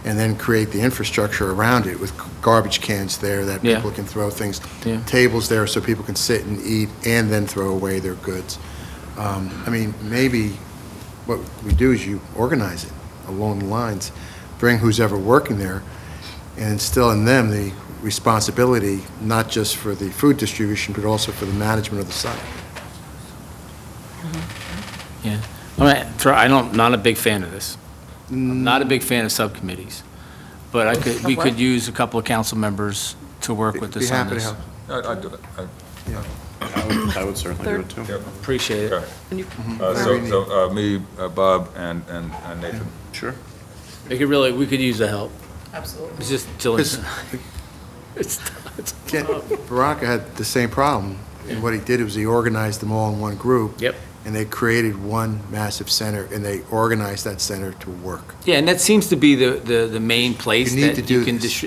and then create the infrastructure around it with garbage cans there that Yeah. people can throw things, Yeah. tables there so people can sit and eat and then throw away their goods. I mean, maybe what we do is you organize it along the lines, bring who's ever working there, and instill in them the responsibility, not just for the food distribution, but also for the management of the site. Yeah. I'm not a big fan of this. I'm not a big fan of subcommittees. But we could use a couple of council members to work with us Be on happy to this. help. I'd do that. I would certainly do it too. Appreciate it. Okay. So me, Bob, and Nathan. Sure. We could use the help. Absolutely. It's just Jillian. It's Veronica had the same problem, and what he did was he organized them all in one group. Yep. And they created one massive center, and they organized that center to work. Yeah, and that seems to be the main place You need to that do you can this.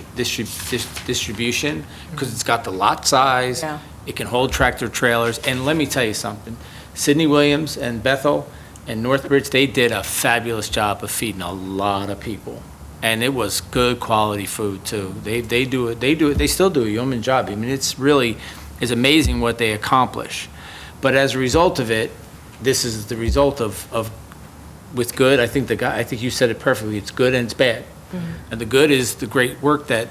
distribution, because it's got the lot size, Yeah. it can hold tractor trailers, and let me tell you something, Sidney Williams and Bethel and Northbridge, they did a fabulous job of feeding a lot of people, and it was good quality food too. They still do a yeoman job. I mean, it's amazing what they accomplish. But as a result of it, this is the result of with good, I think you said it perfectly, it's good and it's bad. And the good is the great work that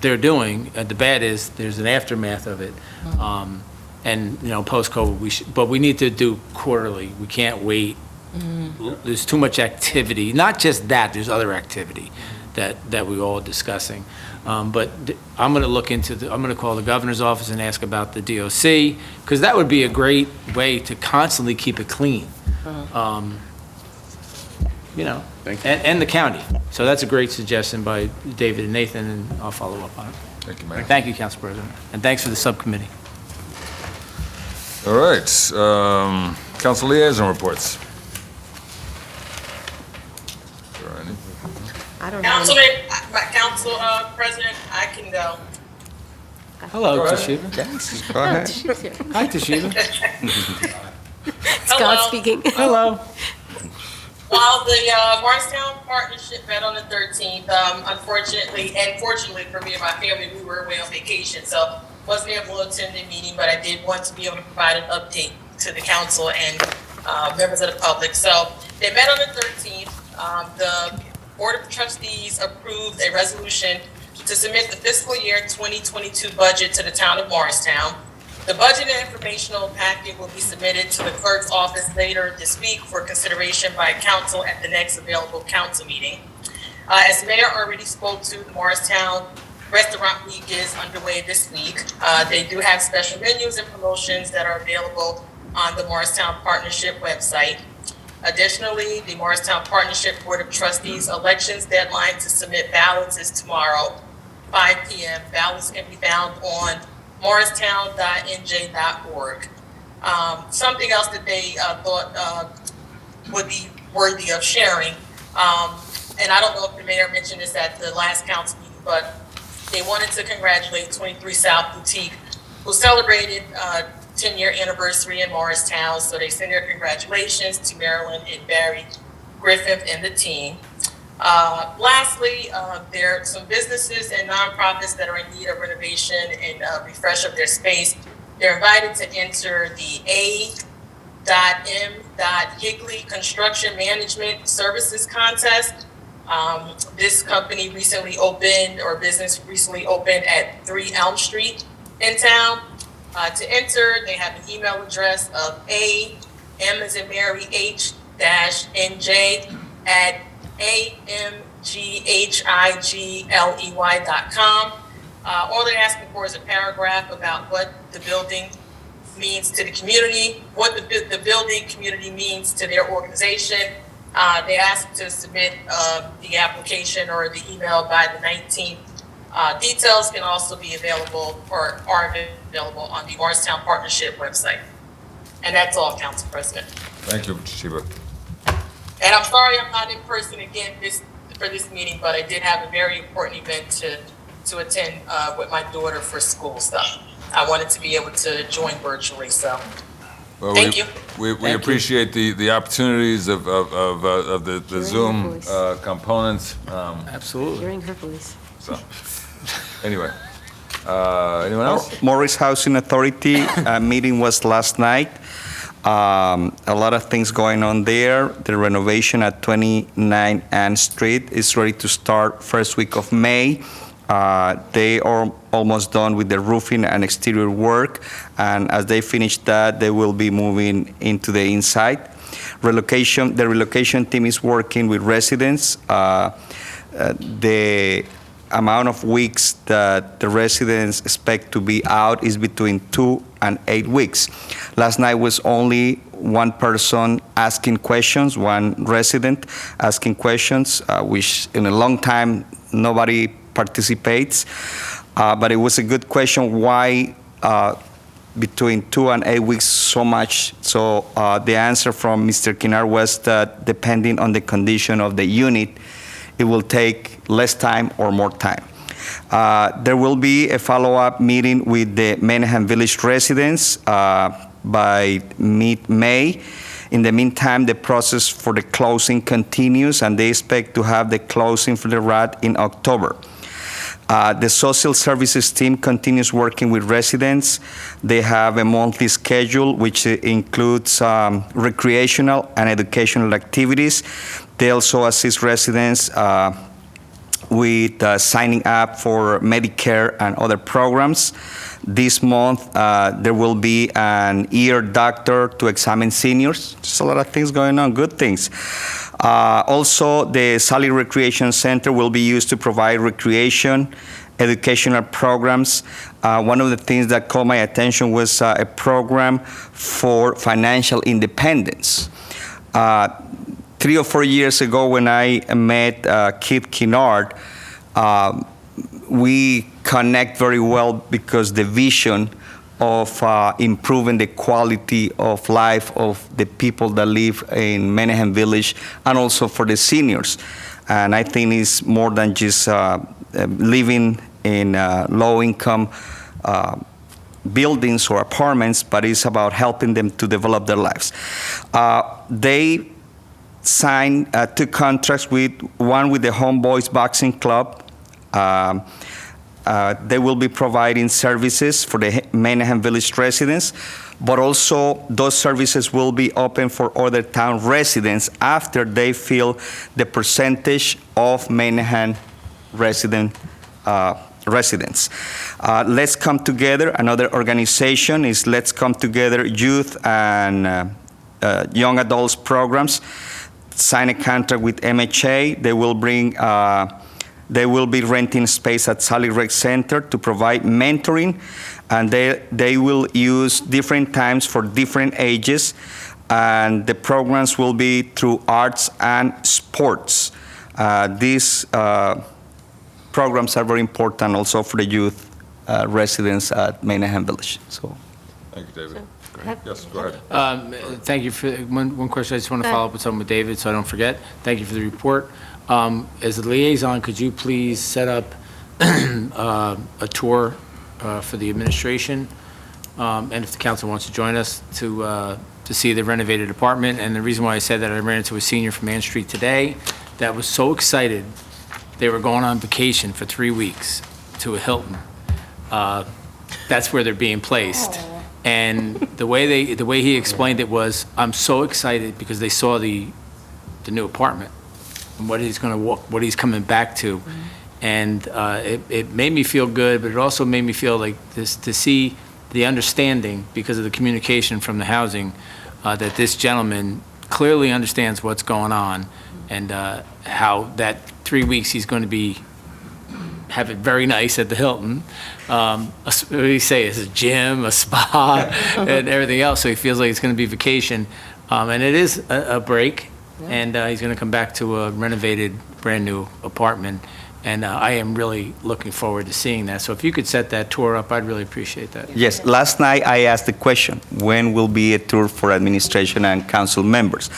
they're doing, and the bad is there's an aftermath of it. And, you know, post-COVID, but we need to do quarterly. We can't wait. There's too much activity, not just that, there's other activity that we're all discussing. But I'm going to look into I'm going to call the governor's office and ask about the DOC, because that would be a great way to constantly keep it clean. You know, and the county. So that's a great suggestion by David and Nathan, and I'll follow up on it. Thank you, Mayor. Thank you, Council President, and thanks for the subcommittee. All right, council liaison reports. I don't have any. Council President, I can go. Hello, ahead. Toshiba. Yes, go ahead. Hi, Toshiba. Scott speaking. Hello. While the Morristown Partnership met on the 13th, unfortunately, and fortunately for me and my family, we were away on vacation, so wasn't able to attend the meeting, but I did want to be able to provide an update to the council and members of the public. So they met on the 13th. The Board of Trustees approved a resolution to submit the fiscal year 2022 budget to the town of Morristown. The budget and informational packet will be submitted to the clerk's office later this week for consideration by council at the next available council meeting. As the mayor already spoke to, the Morristown Restaurant Week is underway this week. They do have special menus and promotions that are available on the Morristown Partnership website. Additionally, the Morristown Partnership Board of Trustees elections deadline to submit ballots is tomorrow, 5 p.m. Ballots can be found on morristown.nj.org. Something else that they thought would be worthy of sharing, and I don't know if the mayor mentioned this at the last council meeting, but they wanted to congratulate 23 South Boutique, who celebrated 10-year anniversary in Morristown. So they send their congratulations to Marilyn and Barry Griffith and the team. Lastly, there are some businesses and nonprofits that are in need of renovation and refresh of their space. They're invited to enter the A.M. Higley Construction Management Services Contest. This company recently opened, or business recently opened at 3 Elm Street in town. To enter, they have an email address of A.M. as in Mary H-NJ at amghigley.com. All they're asking for is a paragraph about what the building means to the community, what the building community means to their organization. They ask to submit the application or the email by the 19th. Details can also be available or are available on the Morristown Partnership website. And that's all, Council President. Thank you, Toshiba. And I'm sorry I'm not in person again for this meeting, but I did have a very important event to attend with my daughter for school stuff. I wanted to be able to join virtually, so Well, thank you. We appreciate the opportunities of the Zoom components. Absolutely. Hearing her voice. So, anyway, anyone else? Morris Housing Authority meeting was last night. A lot of things going on there. The renovation at 29 Ann Street is ready to start first week of May. They are almost done with the roofing and exterior work, and as they finish that, they will be moving into the inside. The relocation team is working with residents. The amount of weeks that the residents expect to be out is between 2 and 8 weeks. Last night was only one person asking questions, one resident asking questions, which in a long time nobody participates. But it was a good question, why between 2 and 8 weeks so much? So the answer from Mr. Kinar was that depending on the condition of the unit, it will take less time or more time. There will be a follow-up meeting with the Menahem Village residents by mid-May. In the meantime, the process for the closing continues, and they expect to have the closing for the RAD in October. The social services team continues working with residents. They have a monthly schedule, which includes recreational and educational activities. They also assist residents with signing up for Medicare and other programs. This month, there will be an ear doctor to examine seniors. Just a lot of things going on, good things. Also, the Sally Recreation Center will be used to provide recreation, educational programs. One of the things that caught my attention was a program for financial independence. 3 or 4 years ago when I met Keith Kinnard, we connect very well because the vision of improving the quality of life of the people that live in Menahem Village and also for the seniors. and I think it's more than just living in low-income buildings or apartments, but it's about helping them to develop their lives. They signed 2 contracts, one with the Homeboys Boxing Club. They will be providing services for the Maynahan Village residents, but also those services will be open for other town residents after they fill the percentage of Maynahan residents. Let's Come Together, another organization, is Let's Come Together Youth and Young Adults Programs. Sign a contract with MHA. They will be renting space at Sally Rec Center to provide mentoring, and they will use different times for different ages, and the programs will be through arts and sports. These programs are very important also for the youth residents at Maynahan Village. So, Thank you, David. Have- Yes, go ahead. Thank you for, one question, I just want to follow up with something with David, so I don't forget. Thank you for the report. As a liaison, could you please set up a tour for the administration, and if the council wants to join us, to see the renovated apartment? And the reason why I said that, I ran into a senior from Main Street today that was so excited. They were going on vacation for 3 weeks to a Hilton. That's where they're being placed. And the way he explained it was, I'm so excited because they saw the new apartment and what he's coming back to. And it made me feel good, but it also made me feel like this, to see the understanding, because of the communication from the housing, that this gentleman clearly understands what's going on, and how that 3 weeks he's going to have it very nice at the Hilton. What do you say? It's a gym, a spa, and everything else. So he feels like it's going to be vacation. And it is a break. And he's going to come back to a renovated, brand-new apartment. And I am really looking forward to seeing that. So if you could set that tour up, I'd really appreciate that. yes, last night I asked the question, when will be a tour for administration and council members?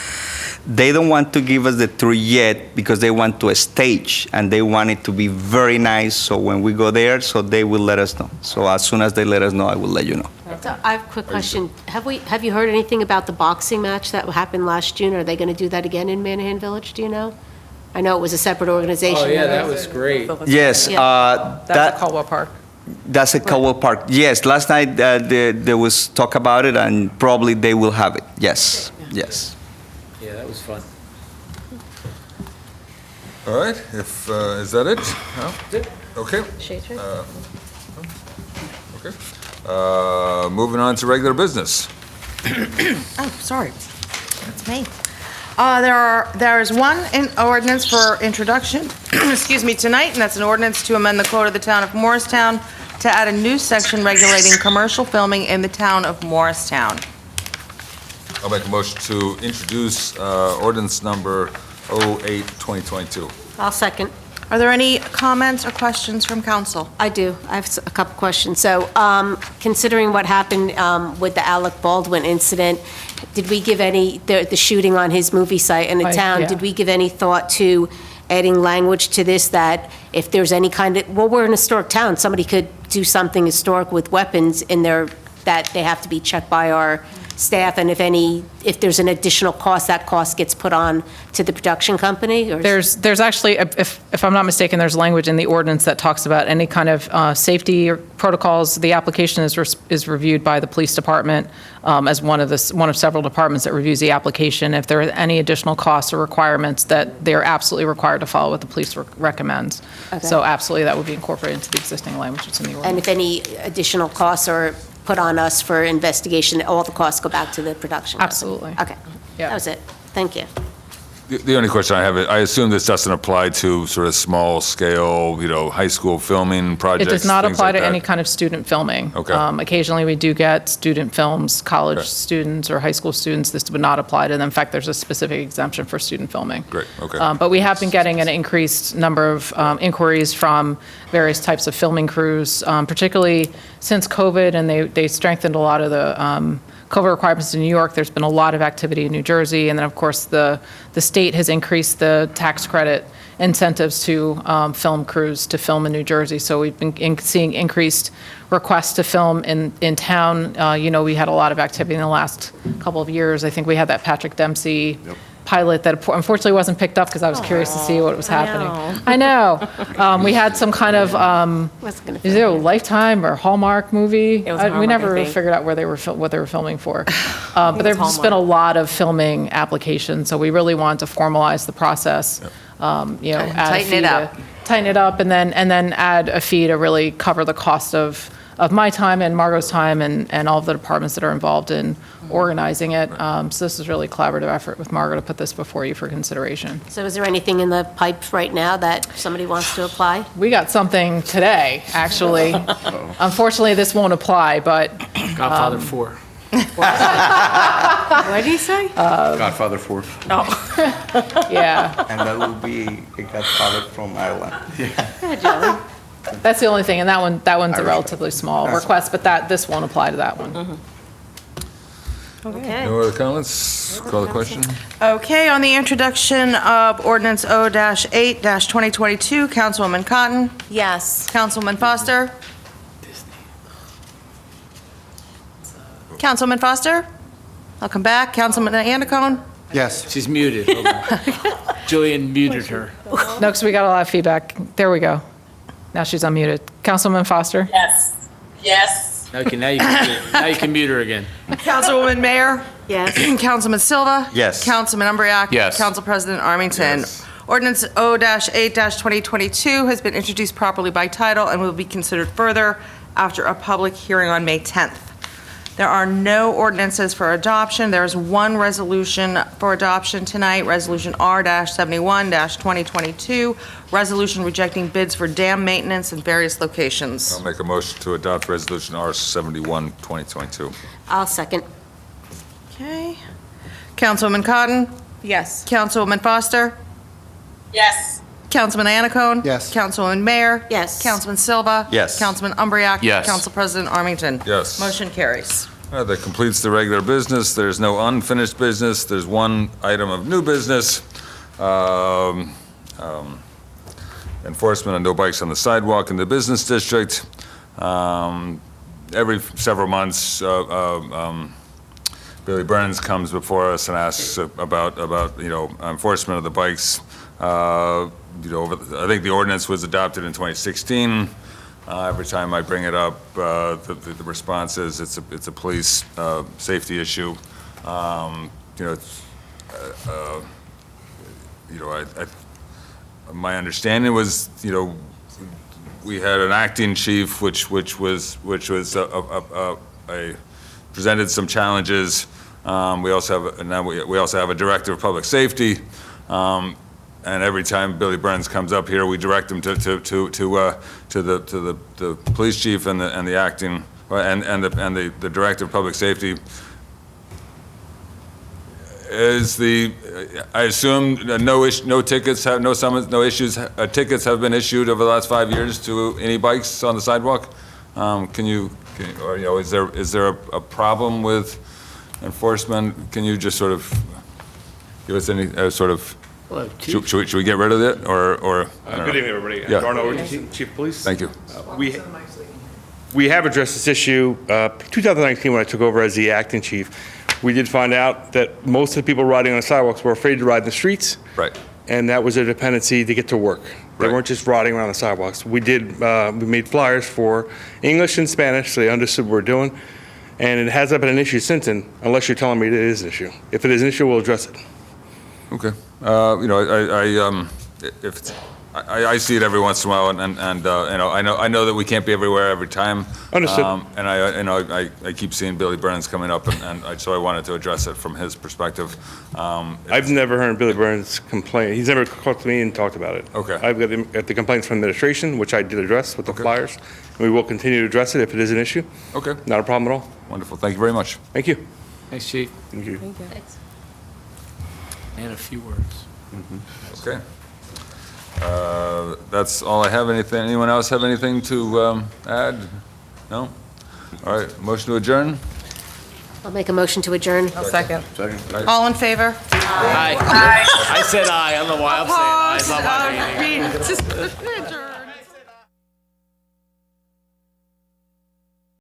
They don't want to give us the tour yet because they want to stage, and they want it to be very nice. So when we go there, so they will let us know. So as soon as they let us know, I will let you know. So I have a quick question. Have you heard anything about the boxing match that happened last June? Are they going to do that again in Maynahan Village, do you know? I know it was a separate organization. Oh, yeah, that was great. Yes, That's at Caldwell Park. that's at Caldwell Park. Yes, last night there was talk about it, and probably they will have it. Yes, yes. Yeah, that was fun. All right, is that it? No? Okay. Okay. Moving on to regular business. Oh, sorry. That's me. There is one ordinance for introduction, excuse me, tonight, and that's an ordinance to amend the code of the town of Morristown to add a new section regulating commercial filming in the town of Morristown. I'll make a motion to introduce ordinance number 08-2022. I'll second. Are there any comments or questions from council? I do. I have a couple questions. So, considering what happened with the Alec Baldwin incident, did we give the shooting on his movie site in the town, yeah. did we give any thought to adding language to this, that if there's any kind of, well, we're an historic town, somebody could do something historic with weapons in there, that they have to be checked by our staff, and if there's an additional cost, that cost gets put on to the production company? Or There's actually, if I'm not mistaken, there's language in the ordinance that talks about any kind of safety or protocols. The application is reviewed by the police department as one of several departments that reviews the application. If there are any additional costs or requirements, that they're absolutely required to follow what the police recommends. Okay. So absolutely, that would be incorporated into the existing language that's in the ordinance. And if any additional costs are put on us for investigation, all the costs go back to the production company? Absolutely. Okay. Yeah. That was it. Thank you. The only question I have, I assume this doesn't apply to sort of small scale, high school filming It projects? does not things apply like to that? any kind of student filming. Okay. Occasionally, we do get student films, college Okay. students or high school students. This would not apply to them. In fact, there's a specific exemption for student filming. Great, okay. But we have been getting an increased number of inquiries from various types of filming crews, particularly since COVID, and they strengthened a lot of the COVID requirements in New York, there's been a lot of activity in New Jersey. And then, of course, the state has increased the tax credit incentives to film crews to film in New Jersey. So we've been seeing increased requests to film in town. We had a lot of activity in the last couple of years. I think we had that Patrick Dempsey pilot that unfortunately wasn't picked up because I was curious to see what was happening. I know. We had some kind of, is it a Lifetime or Hallmark movie? It was We Hallmark, never I really think. figured out what they were filming for. But there's just been a lot of filming applications, so we really wanted to formalize the process. Add a Tighten it fee up. tighten it up, and then add a fee to really cover the cost of my time and Margot's time and all of the departments that are involved in organizing it. So this is really a collaborative effort with Margot to put this before you for consideration. So is there anything in the pipes right now that somebody wants to apply? We got something today, actually. Unfortunately, this won't apply, but Godfather 4. What did he say? Godfather 4. yeah, And that will be a Godfather from Ireland. that's the only thing. And that one's a relatively small request, but this won't apply to that one. Okay. No other comments? Call the question? Okay, on the introduction of ordinance O-8-2022, Councilwoman Cotton, Yes. Councilman Foster. Councilman Foster? I'll come back. Councilman Andacone? Yes. She's muted. Hold on. Julian muted her. No, because we got a lot of feedback. There we go. Now she's unmuted. Councilman Foster? Yes. Yes. Okay, now you can mute her again. Councilwoman Mayer? Yes. Councilman Silva? Yes. Councilman Umbreak? Yes. Council President Armington? Yes. Ordinance O-8-2022 has been introduced properly by title and will be considered further after a public hearing on May 10th. There are no ordinances for adoption. There is one resolution for adoption tonight, Resolution R-71-2022, resolution rejecting bids for dam maintenance in various locations. I'll make a motion to adopt Resolution R-71, 2022. I'll second. Okay. Councilwoman Cotton? Yes. Councilwoman Foster? Yes. Councilman Anacone? Yes. Councilwoman Mayer? Yes. Councilman Silva? Yes. Councilman Umbreak? Yes. Council President Armington? Yes. Motion carries. That completes the regular business. There's no unfinished business. There's one item of new business. Enforcement on no bikes on the sidewalk in the business district. Every several months, Billy Burns comes before us and asks about enforcement of the bikes. I think the ordinance was adopted in 2016. Every time I bring it up, the response is it's a police safety issue. My understanding was, we had an acting chief, which was presented some challenges. We also have a director of public safety. And every time Billy Burns comes up here, we direct him to the police chief and the acting and the director of public safety. I assume no tickets have no summons, no issues. Tickets have been issued over the last 5 years to any bikes on the sidewalk. Is there a problem with enforcement? Can you just sort of give us any sort of? Should we get rid of it, or? I don't Good know. evening, everybody. Yeah. Darnell Orton, Chief of Police. Thank you. We have addressed this issue. 2019, when I took over as the acting chief, we did find out that most of the people riding on the sidewalks were afraid to ride in the streets. Right. And that was their dependency to get to work. They Right. weren't just riding around the sidewalks. We made flyers for English and Spanish, so they understood what we're doing. And it hasn't been an issue since then, unless you're telling me it is an issue. If it is an issue, we'll address it. Okay. I see it every once in a while, and I know that we can't be everywhere every time. Understood. And I keep seeing Billy Burns coming up, so I wanted to address it from his perspective. I've never heard Billy Burns complain. He's never called to me and talked about it. Okay. I've got the complaints from administration, which I did address with the flyers. And we will continue to address it if it is an issue. Okay. Not a problem at all. Wonderful. Thank you very much. Thank you. Thanks, Chief. Thank you. And a few words. Okay. That's all I have. Anyone else have anything to add? No? All right. Motion to adjourn? I'll make a motion to adjourn. Second. Second. All in favor? I said aye, I don't know why I'm saying aye. It's not my Opposed? meeting. Adjourned.